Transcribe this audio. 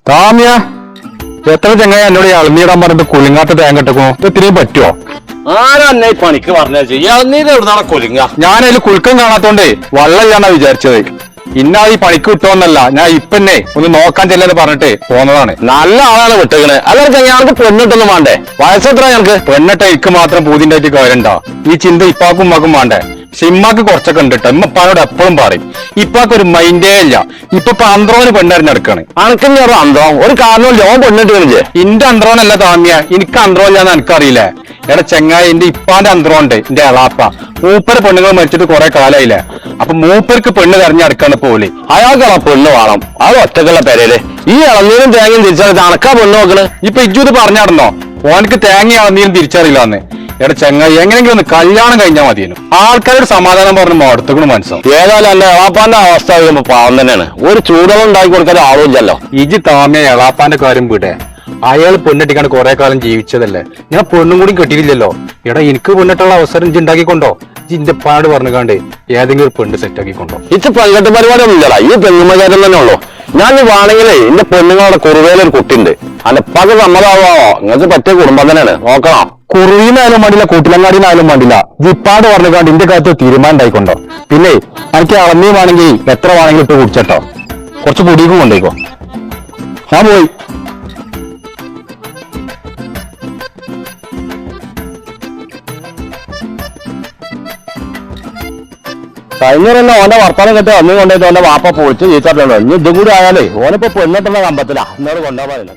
താമിയ എത്ര ചെങ്ങായി എന്നോട് ഇളനീടാൻ പറഞ്ഞിട്ട് കുലുങ്ങാത്ത തേങ്ങ ഇട്ടേക്കോ ഇത്രയും പറ്റുമോ? ആരാ എന്നെ ഈ പണിക്ക് പറഞ്ഞു ഇളനീര് എവിടുന്നാണ് കൊലുങ്ങ? ഞാനതിൽ കുലുക്കം കാണാത്തോണ്ടേ വള്ളമില്ലാന്നാ വിചാരിച്ചത്. ഇന്നാ ഈ പണിക്ക് വിട്ടോന്നല്ല, ഞാൻ ഇപ്പന്നെ ഒന്ന് നോക്കാൻ ചെല്ലെന്ന് പറഞ്ഞിട്ട് പോന്നതാണ്. നല്ല ആളാണ് വിട്ടേക്കണേ. അല്ല ഞങ്ങൾക്ക് പെണ്ണിട്ടൊന്നും വേണ്ടേ? വയസ്സെത്ര ഞങ്ങൾക്ക്? പെണ്ണിട്ട ഇക്ക് മാത്രം പൂതിന്റെ ആയിട്ട് കാര്യണ്ടോ? ഈ ചിന്ത ഇപ്പാക്കും ഉമ്മാക്കും വേണ്ടേ? പക്ഷെ ഇമ്മാക്ക് കുറച്ചൊക്കെ ഉണ്ട് കേട്ടോ. ഇമ്മപ്പാനോട് എപ്പോഴും പറയും. ഇപ്പാക്ക് ഒരു മൈൻഡേ ഇല്ല. ഇപ്പൊ അന്ത്രോന് പെണ്ണെറിഞ്ഞെടുക്കാണ്. അനക്കിന്റെ ഒരു അന്തോ ഒരു കാരണവും ലോൺ പെണ്ണിട്ട് ഇന്റെ അന്ത്രോനല്ല താമിയ, എനിക്ക് അന്ത്രോ ഇല്ലാന്ന് എനിക്കറിയില്ലേ? എടാ ചെങ്ങായി, എന്റെ ഇപ്പാന്റെ അന്ത്രോണ്ട് എന്റെ എളാപ്പ. മൂപ്പര് പെണ്ണുങ്ങൾ മരിച്ചിട്ട് കുറെ കാലായില്ലേ. അപ്പൊ മൂപ്പർക്ക് പെണ്ണ് തെരഞ്ഞെടുക്കാണ് പോലെ. അയാൾക്കാണ് പെണ്ണ് വേണം. അത് ഒറ്റക്കുള്ള പേരേല് ഈ ഇളനീരും തേങ്ങയും തിരിച്ചറിയാൻ അണക്കാ പെണ്ണ് നോക്കണ്. ഇപ്പൊ ഇജ്ജൂത് പറഞ്ഞാടന്നോ ഓനക്ക് തേങ്ങ ഇളനീരും തിരിച്ചറിയില്ലാന്ന്? എടാ ചെങ്ങായി, എങ്ങനെയെങ്കിലും ഒന്ന് കല്യാണം കഴിഞ്ഞാൽ മതിയെന്നു. ആൾക്കാരോട് സമാധാനം പറഞ്ഞു മടുത്തുകൊണ്ട് മനസ്സോ. ഏതായാലും എന്റെ എളാപ്പാന്റെ അവസ്ഥ പാവം തന്നെയാണ്. ഒരു ചൂടുവെള്ളം ഉണ്ടാക്കി കൊടുക്കാൻ ആളുമില്ലല്ലോ. ഇജ് താമിയ എളാപ്പാന്റെ കാര്യം വിടേ. അയാൾ പെണ്ണെട്ടിക്കാണ്ട് കുറെ കാലം ജീവിച്ചതല്ലേ. ഞാൻ പെണ്ണും കൂടി കെട്ടിയില്ലല്ലോ. എടാ എനിക്ക് പെണ്ണിട്ടുള്ള അവസരം ഇജ്ജ് ഉണ്ടാക്കിക്കൊണ്ടോ? ഇന്റെ പാട് പറഞ്ഞുകാണ്ട് ഏതെങ്കിലും ഒരു പെണ്ണ് സെറ്റ് ആക്കിക്കൊണ്ടോ? ഇച്ച് പെൺകെട്ട് പരിപാടി ഒന്നും ഇല്ലടാ. ഈ പെണ്ണുമകാരം തന്നെ ഉള്ളൂ. ഞാൻ വാണെങ്കിലേ എന്റെ പെണ്ണുങ്ങളുടെ കുറുവേലൊരു കുട്ടിയുണ്ട്. അന്റെ പക സമ്മതമാവോ? നിങ്ങൾക്ക് പറ്റിയ കുടുംബം തന്നെയാണ്, നോക്കണം. കുറുവിനായാലും വേണ്ടില്ല, കൂട്ടിലങ്ങാടിനായാലും വേണ്ടില്ല. ജിപ്പാട് പറഞ്ഞുകാണ്ട് ഇന്റെ കാര്യത്തിൽ തീരുമാനം ഉണ്ടായിക്കൊണ്ടോ? പിന്നെ എനിക്ക് അളന്നിയുമാണെങ്കിൽ എത്ര വേണമെങ്കിലും ഇട്ട് കുടിച്ചട്ടോ. കുറച്ച് പൊടിയും കൊണ്ടേക്കോ. ഞാൻ പോയി. കഴിഞ്ഞ ഓന്റെ വർത്താനം കെട്ടി അന്ന് കൊണ്ടുപോയിട്ട് ഓന്റെ വാപ്പ പൊളിച്ച് ജയിച്ചാറുണ്ടോ? ഇനി ഇതും കൂടി ആയാലേ ഓനിപ്പോ പെണ്ണിട്ടുള്ള കമ്പത്തിലാ എന്നോട് കൊണ്ടുപോകാൻ.